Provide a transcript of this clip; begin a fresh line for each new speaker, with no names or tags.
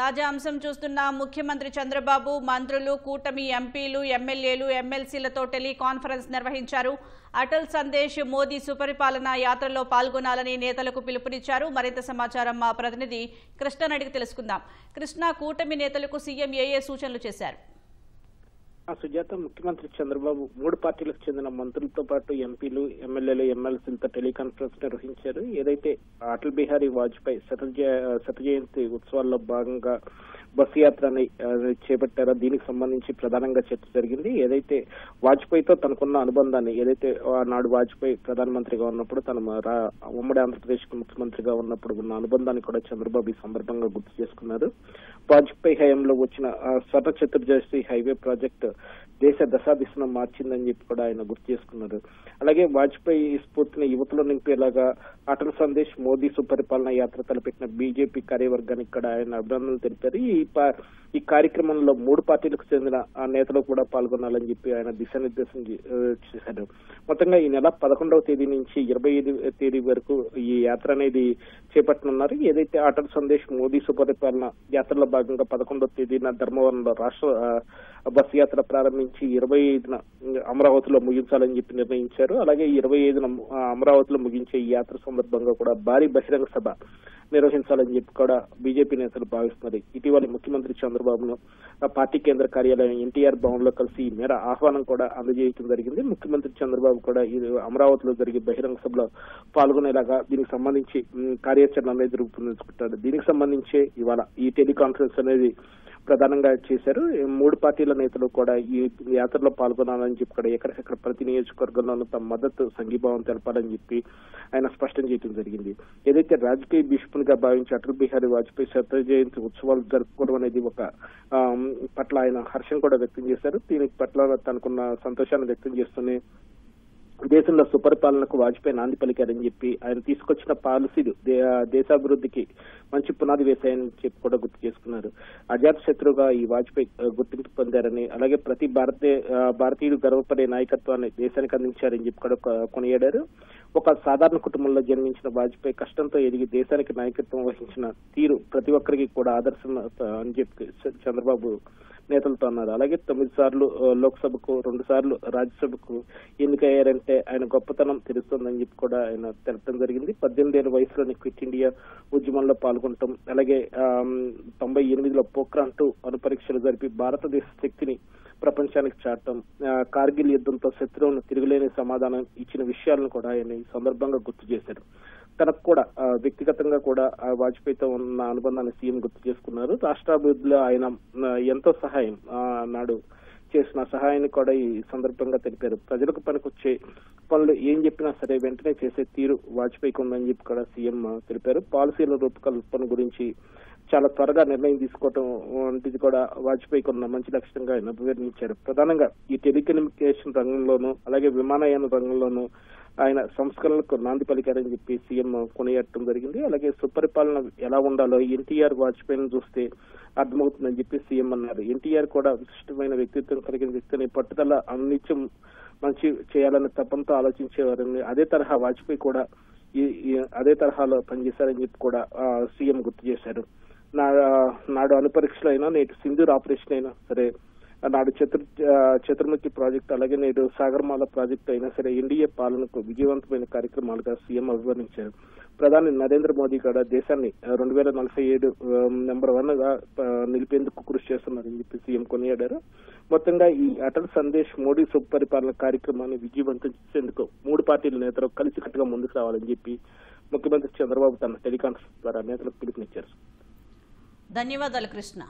తాజా అంశం చూస్తున్న ముఖ్యమంత్రి చంద్రబాబు మంత్రులు కూటమి ఎంపీలు ఎమ్మెల్యేలు ఎమ్మెల్సీలతో టెలికాన్ఫరెన్స్ నిర్వహించారు. అటల్ సందేశ్ మోదీ సుపరిపాలన యాత్రలో పాల్గొనాలని నేతలకు పిలుపునిచ్చారు. మరింత సమాచారం మా ప్రతినిధి కృష్ణని అడిగి తెలుసుకుందాం. కృష్ణ, కూటమి నేతలకు సీఎం ఏ సూచనలు చేశారు?
సుజాత, ముఖ్యమంత్రి చంద్రబాబు 3 పార్టీలకు చెందిన మంత్రులతో పాటు ఎంపీలు ఎమ్మెల్యేలు ఎమ్మెల్సీలతో టెలికాన్ఫరెన్స్ నిర్వహించారు. ఏదైతే అటల్ బిహారీ వాజ్పేయి శత జయంతి ఉత్సవాల్లో భాగంగా బస్సు యాత్రని చేపట్టారో దీనికి సంబంధించి ప్రధానంగా చర్చ జరిగింది. ఏదైతే వాజ్పేయితో తనకున్న అనుబంధాన్ని, ఏదైతే నాడు వాజ్పేయి ప్రధానమంత్రిగా ఉన్నప్పుడు తన ఉమ్మడి ఆంధ్రప్రదేశ్ ముఖ్యమంత్రిగా ఉన్నప్పుడు ఉన్న అనుబంధాన్ని కూడా చంద్రబాబు ఈ సందర్భంగా గుర్తు చేసుకున్నారు. వాజ్పేయి హయాంలో వచ్చిన స్వర్ణ చతుర్దశి హైవే ప్రాజెక్టు దేశ దశాదిశను మార్చిందని చెప్పి కూడా ఆయన గుర్తు చేసుకున్నారు. అలాగే వాజ్పేయి స్ఫూర్తిని యువతలో నింపేలాగా అటల్ సందేశ్ మోదీ సుపరిపాలన యాత్ర తలపెట్టిన బీజేపీ కార్యవర్గానికి కూడా ఆయన అభినందనలు తెలిపారు. ఈ కార్యక్రమంలో 3 పార్టీలకు చెందిన నేతలు కూడా పాల్గొనాలని చెప్పి ఆయన దిశానిర్దేశం చేశారు. మొత్తంగా ఈ నెల 11వ తేదీ నుంచి 25వ తేదీ వరకు ఈ యాత్ర అనేది చేపట్టనున్నారు. ఏదైతే అటల్ సందేశ్ మోదీ సుపరిపాలన యాత్రలో భాగంగా 11వ తేదీన ధర్మవరంలో రాష్ట్ర బస్సు యాత్ర ప్రారంభించి 25న అమరావతిలో ముగించాలని చెప్పి నిర్ణయించారు. అలాగే 25న అమరావతిలో ముగించే ఈ యాత్ర సందర్భంగా కూడా భారీ బహిరంగ సభ నిర్వహించాలని చెప్పి కూడా బీజేపీ నేతలు భావిస్తున్నారు. ఇటీవల ముఖ్యమంత్రి చంద్రబాబును పార్టీ కేంద్ర కార్యాలయం ఎన్టీఆర్ భవన్ లో కలిసి ఈ మేర ఆహ్వానం కూడా అందజేయడం జరిగింది. ముఖ్యమంత్రి చంద్రబాబు కూడా ఈ అమరావతిలో జరిగే బహిరంగ సభలో పాల్గొనేలాగా దీనికి సంబంధించి కార్యాచరణ అనేది రూపొందించుకుంటారు. దీనికి సంబంధించి ఇవాళ ఈ టెలికాన్ఫరెన్స్ అనేది ప్రధానంగా చేశారు. 3 పార్టీల నేతలు కూడా ఈ యాత్రలో పాల్గొనాలని చెప్పి కూడా ఎక్కడికక్కడ ప్రతి నియోజకవర్గంలోనూ తమ మద్దతు సంఘీభావం తెలపాలని చెప్పి ఆయన స్పష్టం చేయడం జరిగింది. ఏదైతే రాజకీయ భీష్మునిగా భావించి అటల్ బిహారీ వాజ్పేయి శత జయంతి ఉత్సవాలు జరుపుకోవడం అనేది ఒక పట్ల ఆయన హర్షం కూడా వ్యక్తం చేశారు. దీని పట్ల తనకున్న సంతోషాన్ని వ్యక్తం చేస్తూనే దేశంలో సుపరిపాలనకు వాజ్పేయి నాంది పలికారని చెప్పి ఆయన తీసుకొచ్చిన పాలసీలు దేశాభివృద్ధికి మంచి పునాది వేశాయని చెప్పి కూడా గుర్తు చేసుకున్నారు. అజాత శత్రువుగా ఈ వాజ్పేయి గుర్తింపు పొందారని, అలాగే ప్రతి భారతీయుడు గర్వపడే నాయకత్వాన్ని దేశానికి అందించారని చెప్పి కూడా కొనియాడారు. ఒక సాధారణ కుటుంబంలో జన్మించిన వాజ్పేయి కష్టంతో ఎదిగి దేశానికి నాయకత్వం వహించిన తీరు ప్రతి ఒక్కరికి కూడా ఆదర్శం అని చెప్పి చంద్రబాబు నేతలతో అన్నారు. అలాగే 9 సార్లు లోక్సభకు 2 సార్లు రాజ్యసభకు ఎన్నికయ్యారంటే ఆయన గొప్పతనం తెలుస్తుందని చెప్పి కూడా ఆయన తెలపడం జరిగింది. 18 ఏళ్ల వయసులోని క్విట్ ఇండియా ఉద్యమంలో పాల్గొనటం, అలాగే 98లో పోఖ్రాన్ 2 అణుపరీక్షలు జరిపి భారతదేశ శక్తిని ప్రపంచానికి చాటం, కార్గిల్ యుద్ధంతో శత్రువును తిరుగులేని సమాధానం ఇచ్చిన విషయాలను కూడా ఆయన ఈ సందర్భంగా గుర్తు చేశారు. తనకు కూడా వ్యక్తిగతంగా కూడా వాజ్పేయితో ఉన్న అనుబంధాన్ని సీఎం గుర్తు చేసుకున్నారు. రాష్ట్రాభివృద్ధిలో ఆయన ఎంతో సహాయం నాడు చేసిన సహాయాన్ని కూడా ఈ సందర్భంగా తెలిపారు. ప్రజలకు పనికొచ్చే పనులు ఏం చెప్పినా సరే వెంటనే చేసే తీరు వాజ్పేయికి ఉందని చెప్పి కూడా సీఎం తెలిపారు. పాలసీల రూపకల్పన గురించి చాలా త్వరగా నిర్ణయం తీసుకోవటం వంటిది కూడా వాజ్పేయికి ఉన్న మంచి లక్ష్యంగా ఆయన అభివర్ణించారు. ప్రధానంగా ఈ టెలికమ్యూనికేషన్ రంగంలోనూ అలాగే విమానయాన రంగంలోనూ ఆయన సంస్కరణలకు నాంది పలికారని చెప్పి సీఎం కొనియాడటం జరిగింది. అలాగే సుపరిపాలన ఎలా ఉండాలో ఎన్టీఆర్ వాజ్పేయిని చూస్తే అర్థమవుతుందని చెప్పి సీఎం అన్నారు. ఎన్టీఆర్ కూడా విశిష్టమైన వ్యక్తిత్వం కలిగిన వ్యక్తిని, పట్టుదల అనిత్యం మంచి చేయాలని తపంతో ఆలోచించేవారని, అదే తరహా వాజ్పేయి కూడా అదే తరహాలో పనిచేశారని చెప్పి కూడా సీఎం గుర్తు చేశారు. నాడు అణుపరీక్షలు అయినా, నేటి సింధూర్ ఆపరేషన్ అయినా సరే, నాడు చతుర్ముఖి ప్రాజెక్టు, అలాగే నేడు సాగర్మాల ప్రాజెక్టు అయినా సరే ఎన్డీఏ పాలనకు విజయవంతమైన కార్యక్రమాలుగా సీఎం అభివర్ణించారు. ప్రధాని నరేంద్ర మోదీ కూడా దేశాన్ని 2047 నెంబర్ 1 గా నిలిపేందుకు కృషి చేస్తున్నారని చెప్పి సీఎం కొనియాడారు. మొత్తంగా ఈ అటల్ సందేశ్ మోడీ సుపరిపాలన కార్యక్రమాన్ని విజయవంతం చేసేందుకు 3 పార్టీల నేతలు కలిసికట్టుగా ముందుకు రావాలని చెప్పి ముఖ్యమంత్రి చంద్రబాబు తన టెలికాన్ఫరెన్స్ ద్వారా నేతలకు పిలుపునిచ్చారు.
ధన్యవాదాలు కృష్ణ.